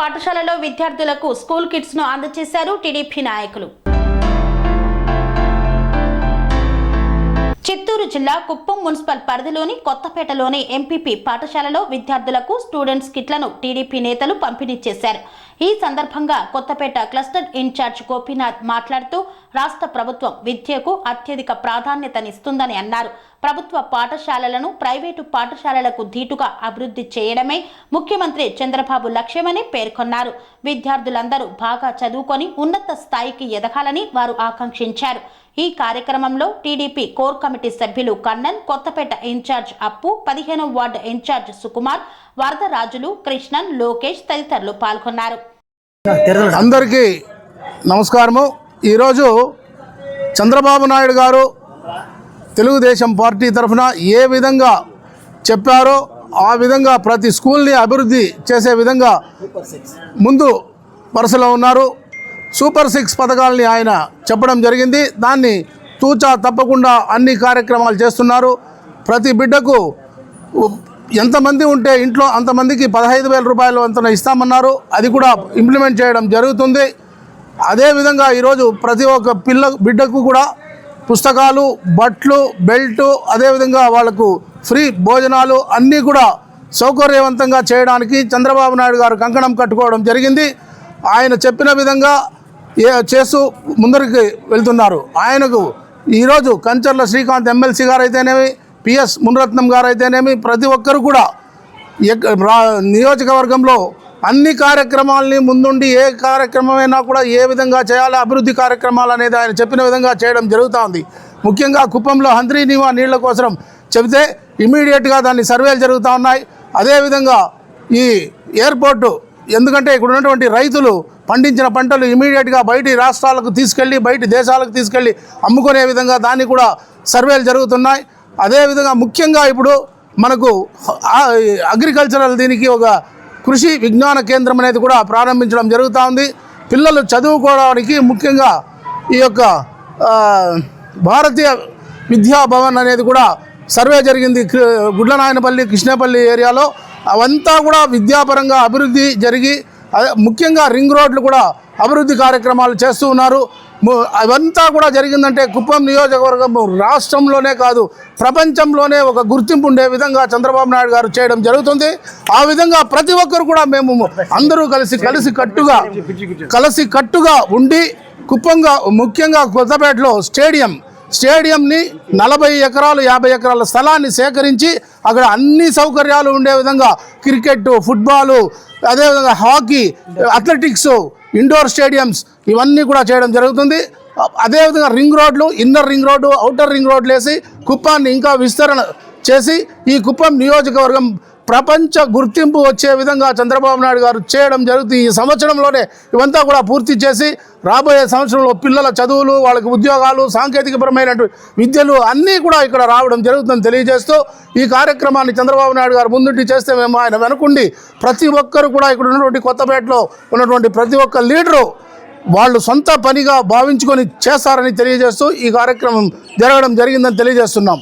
పాఠశాలలో విద్యార్థులకు school kits ను అందజేశారు టీడీపీ నాయకులు. చిత్తూరు జిల్లా కుప్పం మున్సిపల్ పరిధిలోని కొత్తపేటలోని ఎంపీపీ పాఠశాలలో విద్యార్థులకు స్టూడెంట్స్ కిట్లను టీడీపీ నేతలు పంపిణీ చేశారు. ఈ సందర్భంగా కొత్తపేట క్లస్టర్ ఇన్ఛార్జ్ గోపీనాథ్ మాట్లాడుతూ రాష్ట్ర ప్రభుత్వం విద్యకు అత్యధిక ప్రాధాన్యతనిస్తుందని అన్నారు. ప్రభుత్వ పాఠశాలలను ప్రైవేటు పాఠశాలలకు ధీటుగా అభివృద్ధి చేయడమే ముఖ్యమంత్రి చంద్రబాబు లక్ష్యమని పేర్కొన్నారు. విద్యార్థులందరూ బాగా చదువుకొని ఉన్నత స్థాయికి ఎదగాలని వారు ఆకాంక్షించారు. ఈ కార్యక్రమంలో టీడీపీ కోర్ కమిటీ సభ్యులు కన్నన్, కొత్తపేట ఇన్ఛార్జ్ అప్పు, 15వ వార్డు ఇన్ఛార్జ్ సుకుమార్, వరదరాజులు, కృష్ణన్, లోకేష్ తదితరులు పాల్గొన్నారు. అందరికీ నమస్కారము. ఈరోజు చంద్రబాబు నాయుడు గారు తెలుగుదేశం పార్టీ తరఫున ఏ విధంగా చెప్పారో ఆ విధంగా ప్రతి స్కూల్ని అభివృద్ధి చేసే విధంగా ముందు వరుసలో ఉన్నారు. సూపర్ 6 పథకాలని ఆయన చెప్పడం జరిగింది. దాన్ని తూచా తప్పకుండా అన్ని కార్యక్రమాలు చేస్తున్నారు. ప్రతి బిడ్డకు ఎంతమంది ఉంటే ఇంట్లో అంతమందికి 15,000 రూపాయలు అంత ఇస్తామన్నారు. అది కూడా ఇంప్లిమెంట్ చేయడం జరుగుతుంది. అదేవిధంగా ఈరోజు ప్రతి ఒక్క బిడ్డకు కూడా పుస్తకాలు, బట్లు, బెల్టు, అదేవిధంగా వాళ్లకు ఫ్రీ భోజనాలు అన్నీ కూడా సౌకర్యవంతంగా చేయడానికి చంద్రబాబు నాయుడు గారు కంకణం కట్టుకోవడం జరిగింది. ఆయన చెప్పిన విధంగా చేస్తూ ముందరికి వెళ్తున్నారు. ఆయనకు ఈరోజు కంచర్ల శ్రీకాంత్ ఎమ్మెల్సీ గారు అయితేనేమి, పిఎస్ మునరత్నం గారు అయితేనేమి, ప్రతి ఒక్కరు కూడా నియోజకవర్గంలో అన్ని కార్యక్రమాలని ముందుండి ఏ కార్యక్రమమైనా కూడా ఏ విధంగా చేయాలో అభివృద్ధి కార్యక్రమాలు అనేది ఆయన చెప్పిన విధంగా చేయడం జరుగుతూ ఉంది. ముఖ్యంగా కుప్పంలో హంద్రీనీవా నీళ్ల కోసం చెబితే ఇమీడియట్గా దాన్ని సర్వేలు జరుగుతూ ఉన్నాయి. అదేవిధంగా ఈ ఎయిర్పోర్టు, ఎందుకంటే ఇక్కడ ఉన్నటువంటి రైతులు పండించిన పంటలు ఇమీడియట్గా బయటి రాష్ట్రాలకు తీసుకెళ్ళి బయటి దేశాలకు తీసుకెళ్ళి అమ్ముకునే విధంగా దాన్ని కూడా సర్వేలు జరుగుతున్నాయి. అదేవిధంగా ముఖ్యంగా ఇప్పుడు మనకు అగ్రికల్చరల్ దీనికి ఒక కృషి విజ్ఞాన కేంద్రం అనేది కూడా ప్రారంభించడం జరుగుతూ ఉంది. పిల్లలు చదువుకోవడానికి ముఖ్యంగా ఈ యొక్క భారతీయ విద్యాభవన్ అనేది కూడా సర్వే జరిగింది గుడ్లనాయనపల్లి, కృష్ణపల్లి ఏరియాలో. అవంతా కూడా విద్యాపరంగా అభివృద్ధి జరిగి ముఖ్యంగా రింగ్ రోడ్లు కూడా అభివృద్ధి కార్యక్రమాలు చేస్తూ ఉన్నారు. అవంతా కూడా జరిగిందంటే కుప్పం నియోజకవర్గం రాష్ట్రంలోనే కాదు ప్రపంచంలోనే ఒక గుర్తింపు ఉండే విధంగా చంద్రబాబు నాయుడు గారు చేయడం జరుగుతుంది. ఆ విధంగా ప్రతి ఒక్కరు కూడా మేము అందరూ కలిసి కట్టుగా ఉండి కుప్పంగా ముఖ్యంగా కొత్తపేటలో స్టేడియంని 40 ఎకరాలు 50 ఎకరాల స్థలాన్ని సేకరించి అక్కడ అన్ని సౌకర్యాలు ఉండే విధంగా క్రికెట్, ఫుట్బాలు, అదేవిధంగా హాకీ, అథ్లెటిక్స్, ఇండోర్ స్టేడియంస్ ఇవన్నీ కూడా చేయడం జరుగుతుంది. అదేవిధంగా రింగ్ రోడ్లు, inner ring road, outer ring రోడ్లు వేసి కుప్పాన్ని ఇంకా విస్తరణ చేసి ఈ కుప్పం నియోజకవర్గం ప్రపంచ గుర్తింపు వచ్చే విధంగా చంద్రబాబు నాయుడు గారు చేయడం జరుగుతుంది. ఈ సంవత్సరంలోనే ఇవంతా కూడా పూర్తి చేసి రాబోయే సంవత్సరంలో పిల్లల చదువులు, వాళ్ళకి ఉద్యోగాలు, సాంకేతికపరమైనటువంటి విద్యలు అన్నీ కూడా ఇక్కడ రావడం జరుగుతుందని తెలియజేస్తూ ఈ కార్యక్రమాన్ని చంద్రబాబు నాయుడు గారు ముందుండి చేస్తే మేము ఆయన వెనుకుండి ప్రతి ఒక్కరు కూడా ఇక్కడ ఉన్నటువంటి కొత్తపేటలో ఉన్నటువంటి ప్రతి ఒక్క లీడరు వాళ్ళు సొంత పనిగా భావించుకొని చేస్తారని తెలియజేస్తూ ఈ కార్యక్రమం జరగడం జరిగిందని తెలియజేస్తున్నాం.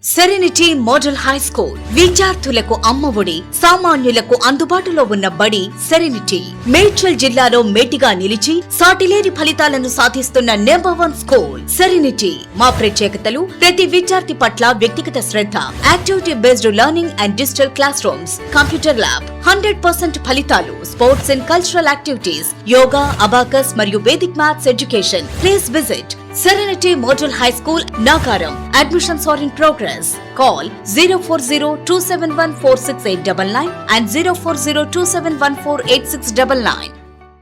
సెరెనిటీ మోడల్ హై స్కూల్ విద్యార్థులకు అమ్మఒడి, సామాన్యులకు అందుబాటులో ఉన్న బడి సెరెనిటీ. మేడ్చల్ జిల్లాలో మేటిగా నిలిచి సాటిలేని ఫలితాలను సాధిస్తున్న #1 స్కూల్ సెరెనిటీ. మా ప్రత్యేకతలు ప్రతి విద్యార్థి పట్ల వ్యక్తిగత శ్రద్ధ, activity based learning and digital classrooms, computer lab, 100% ఫలితాలు, sports and cultural activities, yoga, abacus మరియు Vedic maths education. Please visit Serenity Model High School, Nagaram. Admissions are in progress. Call 040-271-46899 and 040-271-48699.